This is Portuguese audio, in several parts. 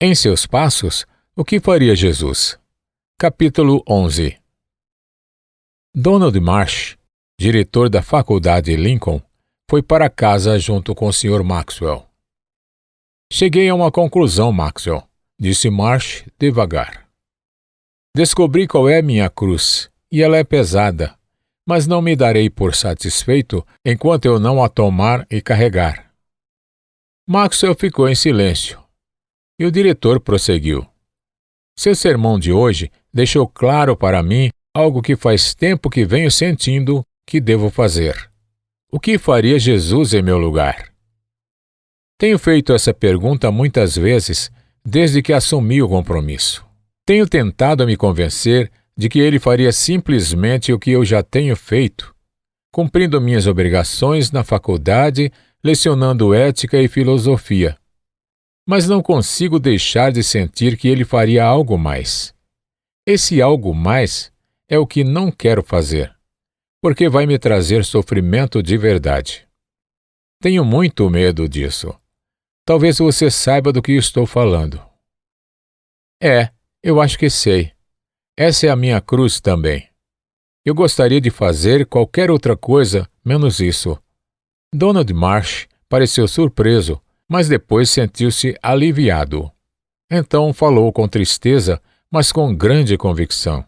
Em seus passos, o que faria Jesus? Capítulo 11. Donald Marsh, diretor da Faculdade Lincoln, foi para casa junto com o Sr. Maxwell. Cheguei a uma conclusão, Maxwell, disse Marsh devagar. Descobri qual é minha cruz, e ela é pesada, mas não me darei por satisfeito enquanto eu não a tomar e carregar. Maxwell ficou em silêncio, e o diretor prosseguiu. Seu sermão de hoje deixou claro para mim algo que faz tempo que venho sentindo que devo fazer. O que faria Jesus em meu lugar? Tenho feito essa pergunta muitas vezes desde que assumi o compromisso. Tenho tentado me convencer de que ele faria simplesmente o que eu já tenho feito, cumprindo minhas obrigações na faculdade, lecionando ética e filosofia. Mas não consigo deixar de sentir que ele faria algo mais. Esse algo mais é o que não quero fazer, porque vai me trazer sofrimento de verdade. Tenho muito medo disso. Talvez você saiba do que estou falando. Eu acho que sei. Essa é a minha cruz também. Eu gostaria de fazer qualquer outra coisa menos isso. Donald Marsh pareceu surpreso, mas depois sentiu-se aliviado. Então falou com tristeza, mas com grande convicção.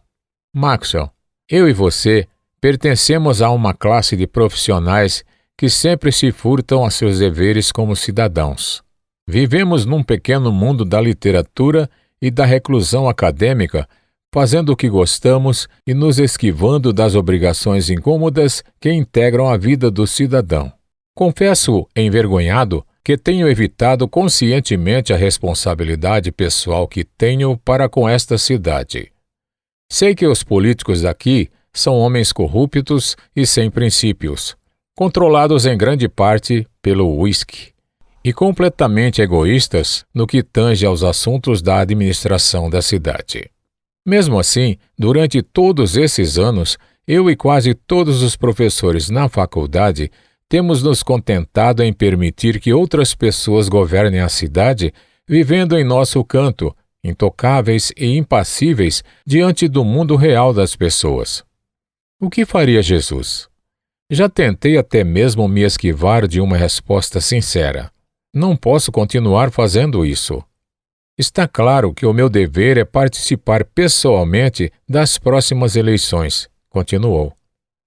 Maxwell, eu e você pertencemos a uma classe de profissionais que sempre se furtam a seus deveres como cidadãos. Vivemos num pequeno mundo da literatura e da reclusão acadêmica, fazendo o que gostamos e nos esquivando das obrigações incômodas que integram a vida do cidadão. Confesso, envergonhado, que tenho evitado conscientemente a responsabilidade pessoal que tenho para com esta cidade. Sei que os políticos daqui são homens corruptos e sem princípios, controlados em grande parte pelo uísque, e completamente egoístas no que tange aos assuntos da administração da cidade. Mesmo assim, durante todos esses anos, eu e quase todos os professores na faculdade temos nos contentado em permitir que outras pessoas governem a cidade, vivendo em nosso canto, intocáveis e impassíveis diante do mundo real das pessoas. O que faria Jesus? Já tentei até mesmo me esquivar de uma resposta sincera. Não posso continuar fazendo isso. Está claro que o meu dever é participar pessoalmente das próximas eleições, continuou.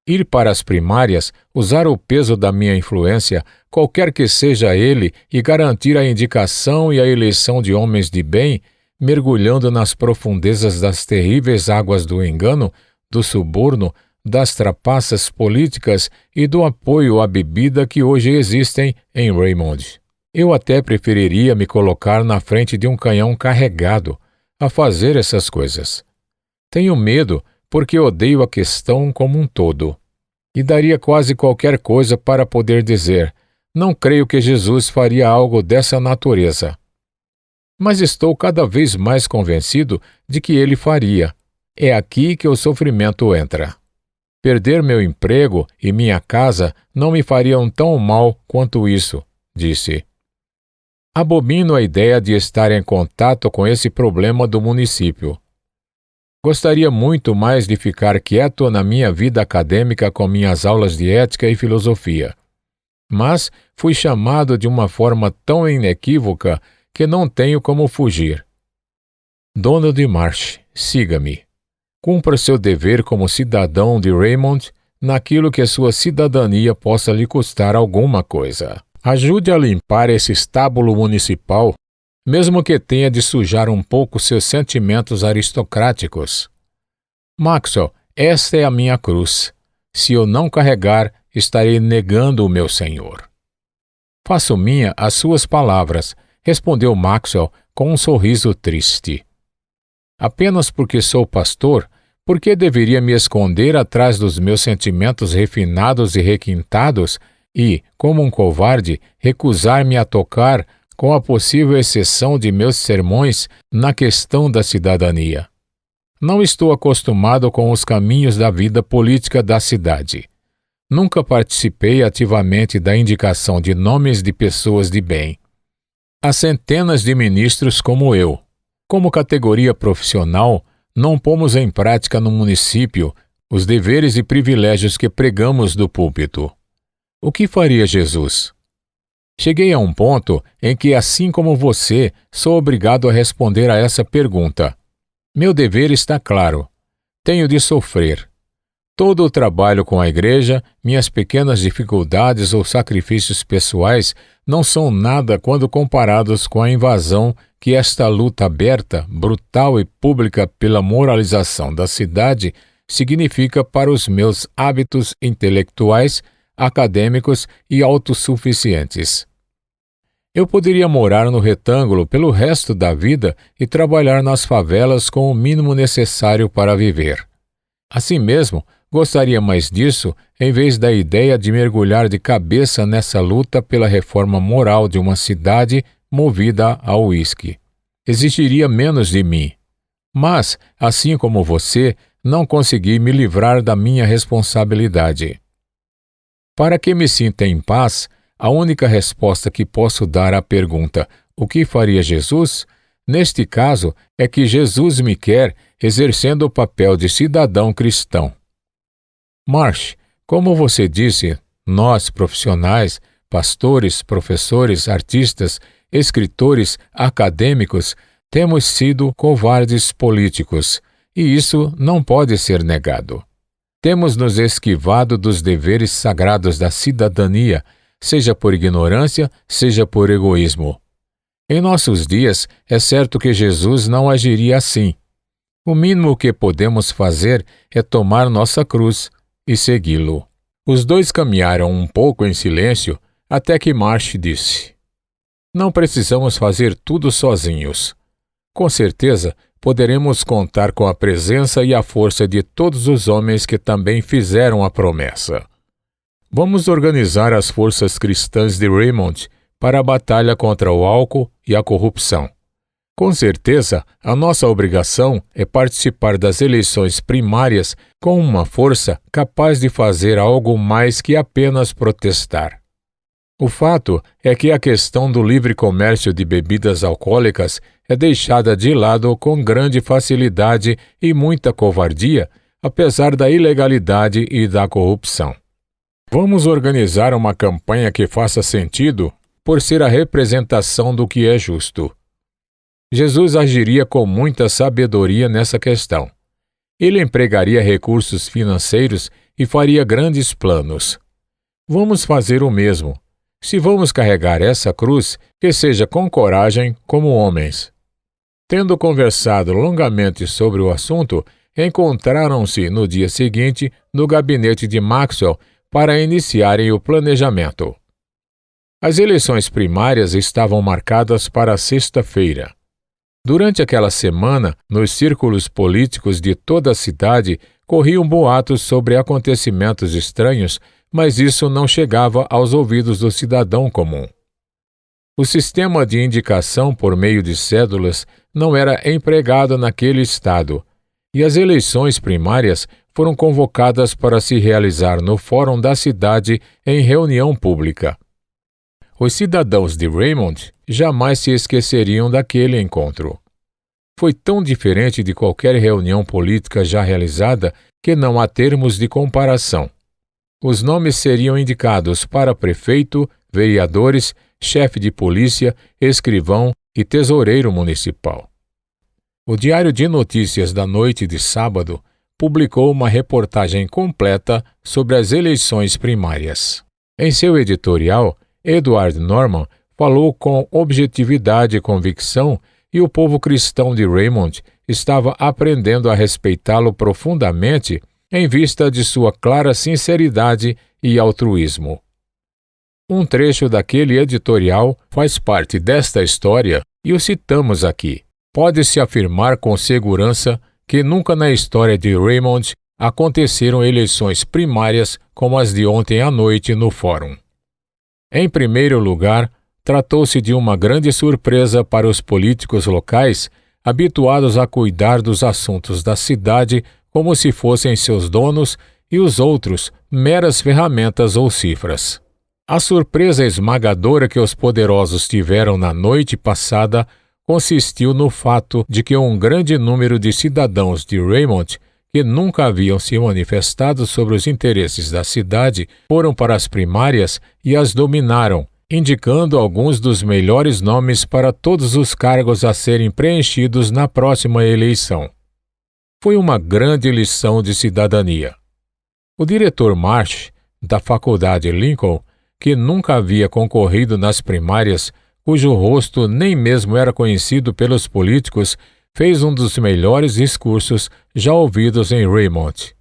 Ir para as primárias, usar o peso da minha influência, qualquer que seja ele, e garantir a indicação e a eleição de homens de bem, mergulhando nas profundezas das terríveis águas do engano, do suborno, das trapaças políticas e do apoio à bebida que hoje existem em Raymond. Eu até preferiria me colocar na frente de um canhão carregado a fazer essas coisas. Tenho medo porque odeio a questão como um todo. E daria quase qualquer coisa para poder dizer, não creio que Jesus faria algo dessa natureza. Mas estou cada vez mais convencido de que ele faria. É aqui que o sofrimento entra. Perder meu emprego e minha casa não me fariam tão mal quanto isso, disse. Abomino a ideia de estar em contato com esse problema do município. Gostaria muito mais de ficar quieto na minha vida acadêmica com minhas aulas de ética e filosofia. Mas fui chamado de uma forma tão inequívoca que não tenho como fugir. Donald Marsh, siga-me. Cumpra seu dever como cidadão de Raymond naquilo que a sua cidadania possa lhe custar alguma coisa. Ajude a limpar esse estábulo municipal, mesmo que tenha de sujar um pouco seus sentimentos aristocráticos. Maxwell, esta é a minha cruz. Se eu não carregar, estarei negando o meu Senhor. Faço minha as suas palavras, respondeu Maxwell com um sorriso triste. Apenas porque sou pastor, por que deveria me esconder atrás dos meus sentimentos refinados e requintados e, como um covarde, recusar-me a tocar, com a possível exceção de meus sermões, na questão da cidadania? Não estou acostumado com os caminhos da vida política da cidade. Nunca participei ativamente da indicação de nomes de pessoas de bem. Há centenas de ministros como eu. Como categoria profissional, não pomos em prática no município os deveres e privilégios que pregamos do púlpito. O que faria Jesus? Cheguei a um ponto em que, assim como você, sou obrigado a responder a essa pergunta. Meu dever está claro. Tenho de sofrer. Todo o trabalho com a igreja, minhas pequenas dificuldades ou sacrifícios pessoais não são nada quando comparados com a invasão que esta luta aberta, brutal e pública pela moralização da cidade significa para os meus hábitos intelectuais, acadêmicos e autossuficientes. Eu poderia morar no retângulo pelo resto da vida e trabalhar nas favelas com o mínimo necessário para viver. Assim mesmo, gostaria mais disso em vez da ideia de mergulhar de cabeça nessa luta pela reforma moral de uma cidade movida ao uísque. Exigiria menos de mim. Mas, assim como você, não consegui me livrar da minha responsabilidade. Para que me sinta em paz, a única resposta que posso dar à pergunta "O que faria Jesus?", neste caso, é que Jesus me quer exercendo o papel de cidadão cristão. Marsh, como você disse, nós, profissionais, pastores, professores, artistas, escritores, acadêmicos, temos sido covardes políticos, e isso não pode ser negado. Temos nos esquivado dos deveres sagrados da cidadania, seja por ignorância, seja por egoísmo. Em nossos dias, é certo que Jesus não agiria assim. O mínimo que podemos fazer é tomar nossa cruz e segui-lo. Os dois caminharam um pouco em silêncio até que Marsh disse: "Não precisamos fazer tudo sozinhos. Com certeza, poderemos contar com a presença e a força de todos os homens que também fizeram a promessa. Vamos organizar as forças cristãs de Raymond para a batalha contra o álcool e a corrupção. Com certeza, a nossa obrigação é participar das eleições primárias com uma força capaz de fazer algo mais que apenas protestar. O fato é que a questão do livre comércio de bebidas alcoólicas é deixada de lado com grande facilidade e muita covardia, apesar da ilegalidade e da corrupção. Vamos organizar uma campanha que faça sentido por ser a representação do que é justo. Jesus agiria com muita sabedoria nessa questão. Ele empregaria recursos financeiros e faria grandes planos. Vamos fazer o mesmo. Se vamos carregar essa cruz, que seja com coragem como homens." Tendo conversado longamente sobre o assunto, encontraram-se no dia seguinte no gabinete de Maxwell para iniciarem o planejamento. As eleições primárias estavam marcadas para sexta-feira. Durante aquela semana, nos círculos políticos de toda a cidade, corriam boatos sobre acontecimentos estranhos, mas isso não chegava aos ouvidos do cidadão comum. O sistema de indicação por meio de cédulas não era empregado naquele estado, e as eleições primárias foram convocadas para se realizar no fórum da cidade em reunião pública. Os cidadãos de Raymond jamais se esqueceriam daquele encontro. Foi tão diferente de qualquer reunião política já realizada que não há termos de comparação. Os nomes seriam indicados para prefeito, vereadores, chefe de polícia, escrivão e tesoureiro municipal. O Diário de Notícias da noite de sábado publicou uma reportagem completa sobre as eleições primárias. Em seu editorial, Edward Norman falou com objetividade e convicção, e o povo cristão de Raymond estava aprendendo a respeitá-lo profundamente em vista de sua clara sinceridade e altruísmo. Um trecho daquele editorial faz parte desta história e o citamos aqui. Pode-se afirmar com segurança que nunca na história de Raymond aconteceram eleições primárias como as de ontem à noite no fórum. Em primeiro lugar, tratou-se de uma grande surpresa para os políticos locais, habituados a cuidar dos assuntos da cidade como se fossem seus donos e os outros meras ferramentas ou cifras. A surpresa esmagadora que os poderosos tiveram na noite passada consistiu no fato de que um grande número de cidadãos de Raymond, que nunca haviam se manifestado sobre os interesses da cidade, foram para as primárias e as dominaram, indicando alguns dos melhores nomes para todos os cargos a serem preenchidos na próxima eleição. Foi uma grande lição de cidadania. O diretor Marsh, da Faculdade Lincoln, que nunca havia concorrido nas primárias, cujo rosto nem mesmo era conhecido pelos políticos, fez um dos melhores discursos já ouvidos em Raymond.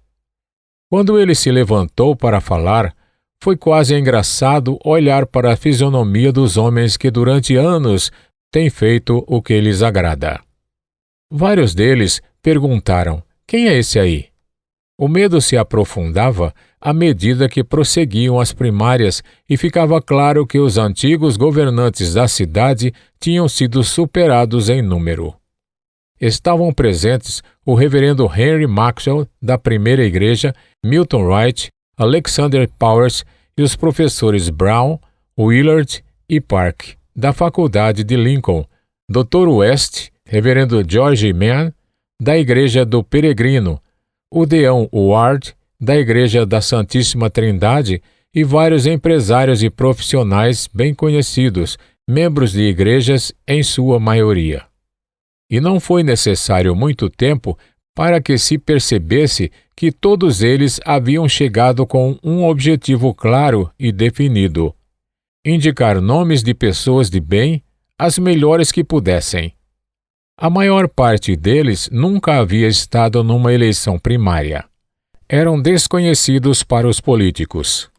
Quando ele se levantou para falar, foi quase engraçado olhar para a fisionomia dos homens que durante anos têm feito o que lhes agrada. Vários deles perguntaram: "Quem é esse aí?" O medo se aprofundava à medida que prosseguiam as primárias e ficava claro que os antigos governantes da cidade tinham sido superados em número. Estavam presentes o reverendo Henry Maxwell, da Primeira Igreja, Milton Wright, Alexander Powers e os professores Brown, Willard e Park, da Faculdade de Lincoln, Dr. West, reverendo George Mann, da Igreja do Peregrino, o deão Ward, da Igreja da Santíssima Trindade, e vários empresários e profissionais bem conhecidos, membros de igrejas em sua maioria. E não foi necessário muito tempo para que se percebesse que todos eles haviam chegado com um objetivo claro e definido: indicar nomes de pessoas de bem, as melhores que pudessem. A maior parte deles nunca havia estado numa eleição primária. Eram desconhecidos para os políticos.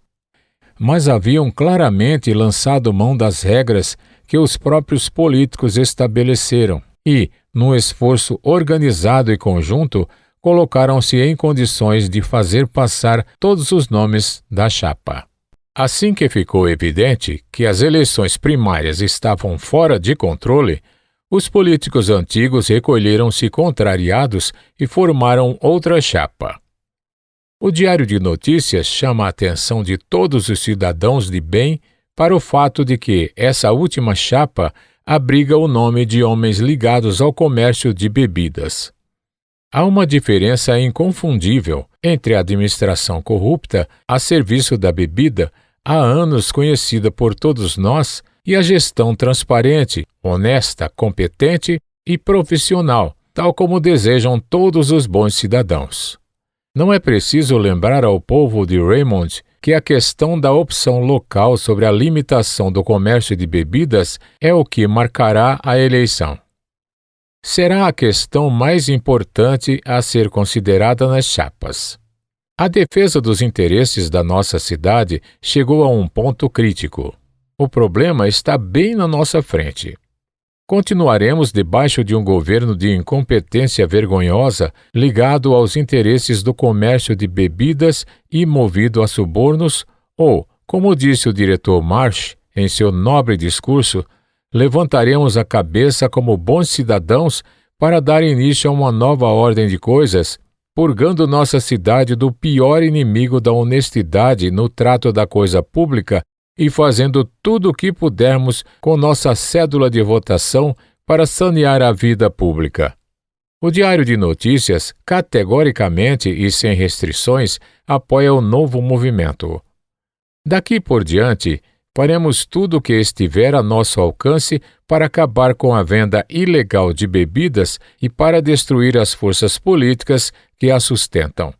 Mas haviam claramente lançado mão das regras que os próprios políticos estabeleceram e, num esforço organizado e conjunto, colocaram-se em condições de fazer passar todos os nomes da chapa. Assim que ficou evidente que as eleições primárias estavam fora de controle, os políticos antigos recolheram-se contrariados e formaram outra chapa. O Diário de Notícias chama a atenção de todos os cidadãos de bem para o fato de que essa última chapa abriga o nome de homens ligados ao comércio de bebidas. Há uma diferença inconfundível entre a administração corrupta a serviço da bebida, há anos conhecida por todos nós, e a gestão transparente, honesta, competente e profissional, tal como desejam todos os bons cidadãos. Não é preciso lembrar ao povo de Raymond que a questão da opção local sobre a limitação do comércio de bebidas é o que marcará a eleição. Será a questão mais importante a ser considerada nas chapas. A defesa dos interesses da nossa cidade chegou a um ponto crítico. O problema está bem na nossa frente. Continuaremos debaixo de um governo de incompetência vergonhosa ligado aos interesses do comércio de bebidas e movido a subornos, ou, como disse o diretor Marsh em seu nobre discurso, levantaremos a cabeça como bons cidadãos para dar início a uma nova ordem de coisas, purgando nossa cidade do pior inimigo da honestidade no trato da coisa pública e fazendo tudo o que pudermos com nossa cédula de votação para sanear a vida pública. O Diário de Notícias, categoricamente e sem restrições, apoia o novo movimento. Daqui por diante, faremos tudo o que estiver a nosso alcance para acabar com a venda ilegal de bebidas e para destruir as forças políticas que a sustentam.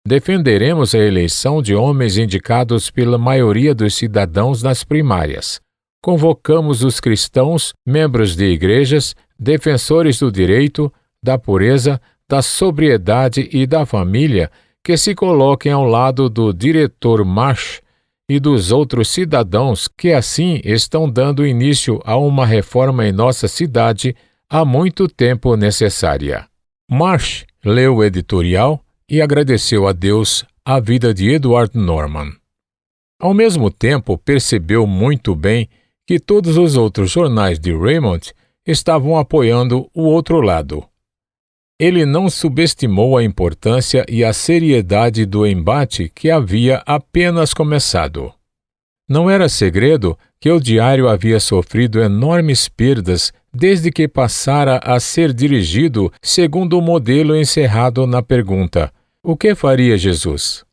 Defenderemos a eleição de homens indicados pela maioria dos cidadãos nas primárias. Convocamos os cristãos, membros de igrejas, defensores do direito, da pureza, da sobriedade e da família que se coloquem ao lado do diretor Marsh e dos outros cidadãos que assim estão dando início a uma reforma em nossa cidade há muito tempo necessária. Marsh leu o editorial e agradeceu a Deus a vida de Edward Norman. Ao mesmo tempo, percebeu muito bem que todos os outros jornais de Raymond estavam apoiando o outro lado. Ele não subestimou a importância e a seriedade do embate que havia apenas começado. Não era segredo que o diário havia sofrido enormes perdas desde que passara a ser dirigido segundo o modelo encerrado na pergunta: o que faria Jesus?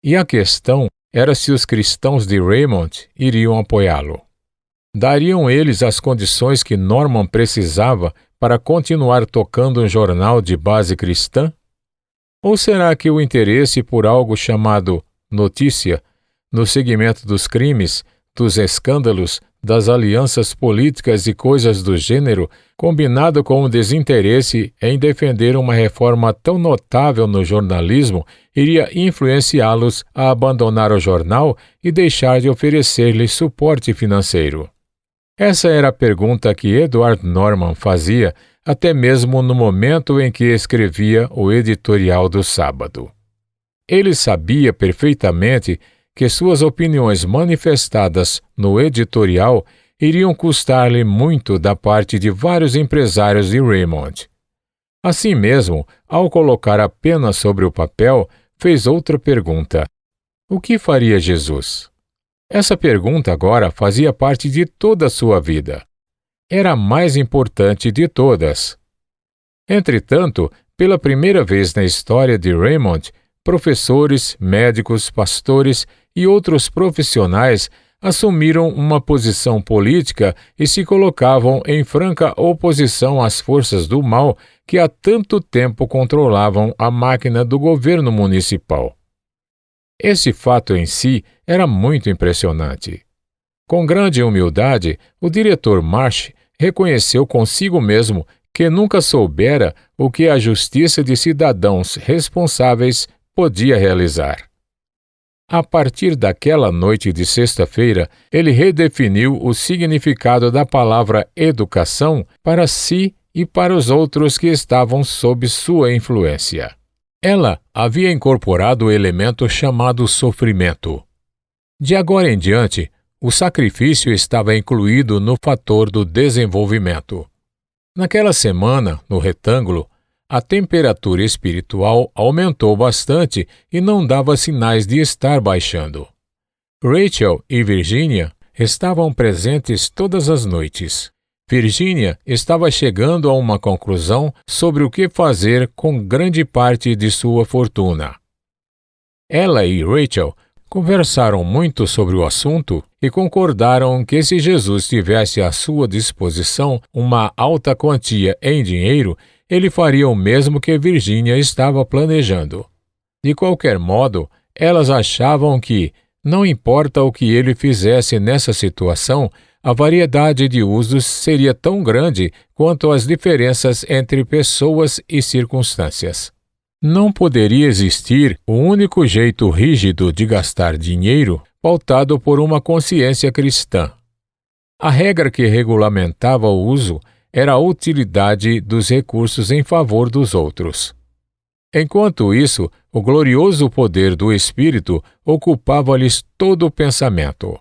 E a questão era se os cristãos de Raymond iriam apoiá-lo. Dariam eles as condições que Norman precisava para continuar tocando um jornal de base cristã? Ou será que o interesse por algo chamado notícia, no segmento dos crimes, dos escândalos, das alianças políticas e coisas do gênero, combinado com o desinteresse em defender uma reforma tão notável no jornalismo, iria influenciá-los a abandonar o jornal e deixar de oferecer-lhe suporte financeiro? Essa era a pergunta que Edward Norman fazia até mesmo no momento em que escrevia o editorial do sábado. Ele sabia perfeitamente que suas opiniões manifestadas no editorial iriam custar-lhe muito da parte de vários empresários de Raymond. Assim mesmo, ao colocar a pena sobre o papel, fez outra pergunta: o que faria Jesus? Essa pergunta agora fazia parte de toda a sua vida. Era a mais importante de todas. Entretanto, pela primeira vez na história de Raymond, professores, médicos, pastores e outros profissionais assumiram uma posição política e se colocavam em franca oposição às forças do mal que há tanto tempo controlavam a máquina do governo municipal. Esse fato em si era muito impressionante. Com grande humildade, o diretor Marsh reconheceu consigo mesmo que nunca soubera o que a justiça de cidadãos responsáveis podia realizar. A partir daquela noite de sexta-feira, ele redefiniu o significado da palavra educação para si e para os outros que estavam sob sua influência. Ela havia incorporado o elemento chamado sofrimento. De agora em diante, o sacrifício estava incluído no fator do desenvolvimento. Naquela semana, no retângulo, a temperatura espiritual aumentou bastante e não dava sinais de estar baixando. Rachel e Virginia estavam presentes todas as noites. Virginia estava chegando a uma conclusão sobre o que fazer com grande parte de sua fortuna. Ela e Rachel conversaram muito sobre o assunto e concordaram que se Jesus tivesse à sua disposição uma alta quantia em dinheiro, ele faria o mesmo que Virginia estava planejando. De qualquer modo, elas achavam que, não importa o que ele fizesse nessa situação, a variedade de usos seria tão grande quanto as diferenças entre pessoas e circunstâncias. Não poderia existir o único jeito rígido de gastar dinheiro pautado por uma consciência cristã. A regra que regulamentava o uso era a utilidade dos recursos em favor dos outros. Enquanto isso, o glorioso poder do Espírito ocupava-lhes todo o pensamento.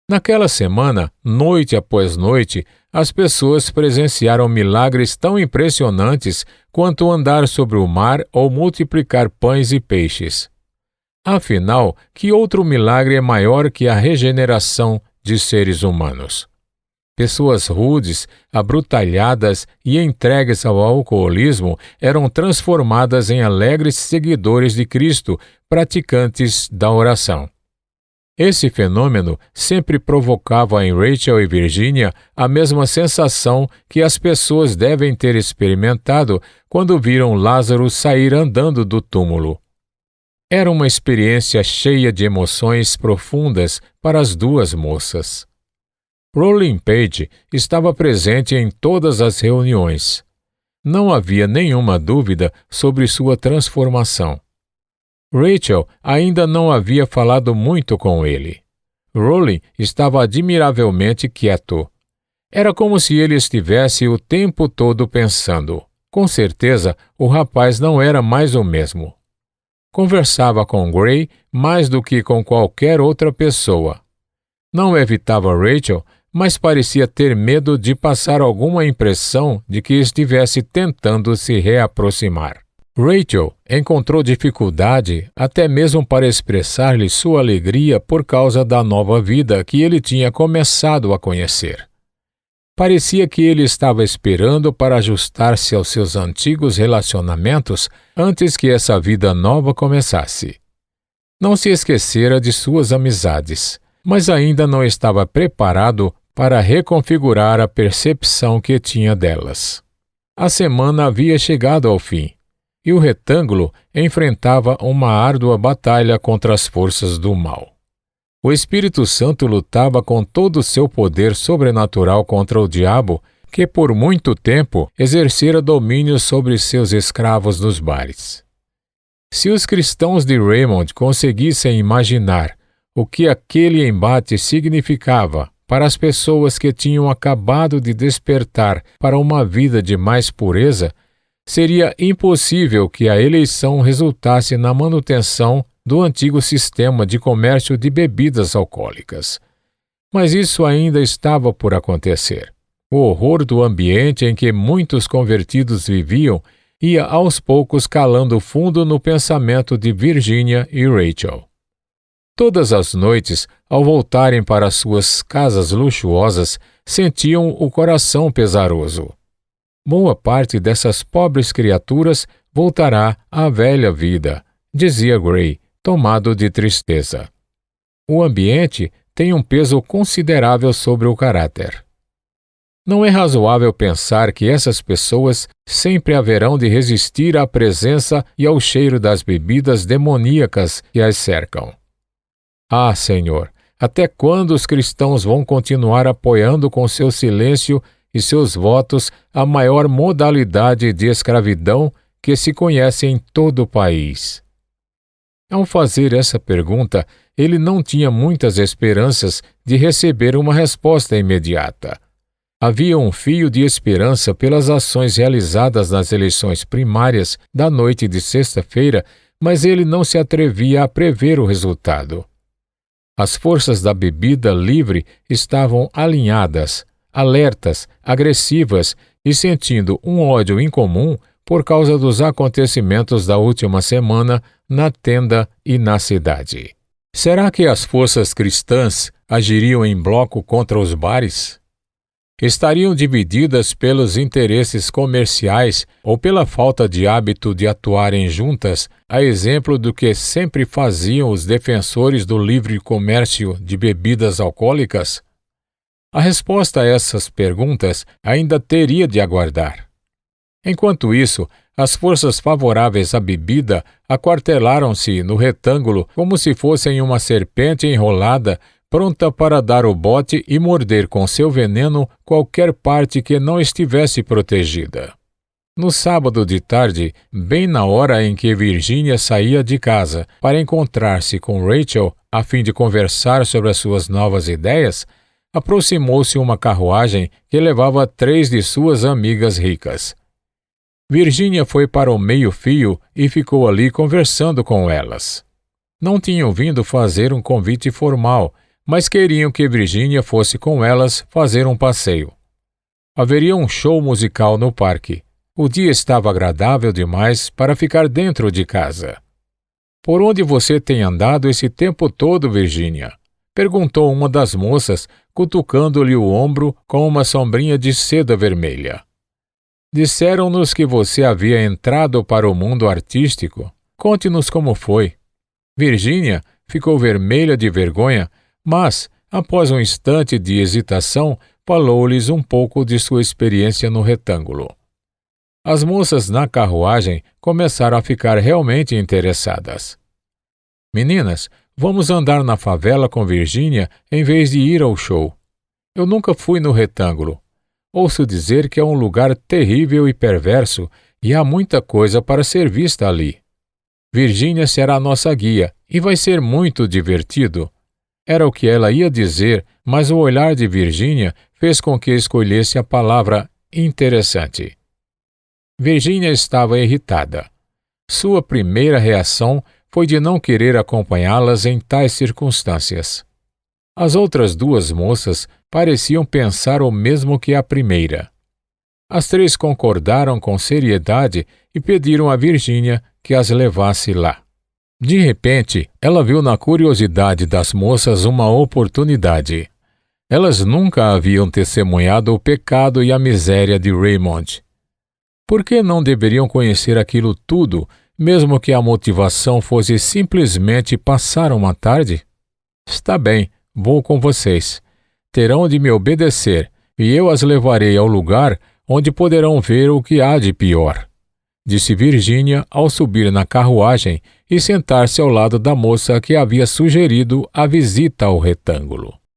Naquela semana, noite após noite, as pessoas presenciaram milagres tão impressionantes quanto andar sobre o mar ou multiplicar pães e peixes. Afinal, que outro milagre é maior que a regeneração de seres humanos? Pessoas rudes, abrutalhadas e entregues ao alcoolismo eram transformadas em alegres seguidores de Cristo, praticantes da oração. Esse fenômeno sempre provocava em Rachel e Virginia a mesma sensação que as pessoas devem ter experimentado quando viram Lázaro sair andando do túmulo. Era uma experiência cheia de emoções profundas para as duas moças. Rolling Page estava presente em todas as reuniões. Não havia nenhuma dúvida sobre sua transformação. Rachel ainda não havia falado muito com ele. Rolling estava admiravelmente quieto. Era como se ele estivesse o tempo todo pensando. Com certeza, o rapaz não era mais o mesmo. Conversava com Gray mais do que com qualquer outra pessoa. Não evitava Rachel, mas parecia ter medo de passar alguma impressão de que estivesse tentando se reaproximar. Rachel encontrou dificuldade até mesmo para expressar-lhe sua alegria por causa da nova vida que ele tinha começado a conhecer. Parecia que ele estava esperando para ajustar-se aos seus antigos relacionamentos antes que essa vida nova começasse. Não se esquecera de suas amizades, mas ainda não estava preparado para reconfigurar a percepção que tinha delas. A semana havia chegado ao fim, e o retângulo enfrentava uma árdua batalha contra as forças do mal. O Espírito Santo lutava com todo o seu poder sobrenatural contra o diabo, que por muito tempo exercera domínio sobre seus escravos nos bares. Se os cristãos de Raymond conseguissem imaginar o que aquele embate significava para as pessoas que tinham acabado de despertar para uma vida de mais pureza, seria impossível que a eleição resultasse na manutenção do antigo sistema de comércio de bebidas alcoólicas. Mas isso ainda estava por acontecer. O horror do ambiente em que muitos convertidos viviam ia aos poucos calando fundo no pensamento de Virginia e Rachel. Todas as noites, ao voltarem para suas casas luxuosas, sentiam o coração pesaroso. Boa parte dessas pobres criaturas voltará à velha vida, dizia Gray, tomado de tristeza. O ambiente tem um peso considerável sobre o caráter. Não é razoável pensar que essas pessoas sempre haverão de resistir à presença e ao cheiro das bebidas demoníacas que as cercam. Ah, Senhor, até quando os cristãos vão continuar apoiando com seu silêncio e seus votos a maior modalidade de escravidão que se conhece em todo o país? Ao fazer essa pergunta, ele não tinha muitas esperanças de receber uma resposta imediata. Havia um fio de esperança pelas ações realizadas nas eleições primárias da noite de sexta-feira, mas ele não se atrevia a prever o resultado. As forças da bebida livre estavam alinhadas, alertas, agressivas e sentindo um ódio incomum por causa dos acontecimentos da última semana na tenda e na cidade. Será que as forças cristãs agiriam em bloco contra os bares? Estariam divididas pelos interesses comerciais ou pela falta de hábito de atuarem juntas, a exemplo do que sempre faziam os defensores do livre comércio de bebidas alcoólicas? A resposta a essas perguntas ainda teria de aguardar. Enquanto isso, as forças favoráveis à bebida aquartelaram-se no retângulo como se fossem uma serpente enrolada, pronta para dar o bote e morder com seu veneno qualquer parte que não estivesse protegida. No sábado de tarde, bem na hora em que Virginia saía de casa para encontrar-se com Rachel a fim de conversar sobre as suas novas ideias, aproximou-se uma carruagem que levava 3 de suas amigas ricas. Virginia foi para o meio-fio e ficou ali conversando com elas. Não tinham vindo fazer um convite formal, mas queriam que Virginia fosse com elas fazer um passeio. Haveria um show musical no parque. O dia estava agradável demais para ficar dentro de casa. "Por onde você tem andado esse tempo todo, Virginia?" perguntou uma das moças, cutucando-lhe o ombro com uma sombrinha de seda vermelha. "Disseram-nos que você havia entrado para o mundo artístico. Conte-nos como foi." Virginia ficou vermelha de vergonha, mas, após um instante de hesitação, falou-lhes um pouco de sua experiência no retângulo. As moças na carruagem começaram a ficar realmente interessadas. "Meninas, vamos andar na favela com Virginia em vez de ir ao show. Eu nunca fui no retângulo. Ouço dizer que é um lugar terrível e perverso e há muita coisa para ser vista ali. Virginia será nossa guia e vai ser muito divertido." Era o que ela ia dizer, mas o olhar de Virginia fez com que escolhesse a palavra interessante. Virginia estava irritada. Sua primeira reação foi de não querer acompanhá-las em tais circunstâncias. As outras 2 moças pareciam pensar o mesmo que a primeira. As três concordaram com seriedade e pediram a Virginia que as levasse lá. De repente, ela viu na curiosidade das moças uma oportunidade. Elas nunca haviam testemunhado o pecado e a miséria de Raymond. Por que não deveriam conhecer aquilo tudo, mesmo que a motivação fosse simplesmente passar uma tarde? Está bem, vou com vocês. Terão de me obedecer, e eu as levarei ao lugar onde poderão ver o que há de pior, disse Virginia ao subir na carruagem e sentar-se ao lado da moça que havia sugerido a visita ao retângulo.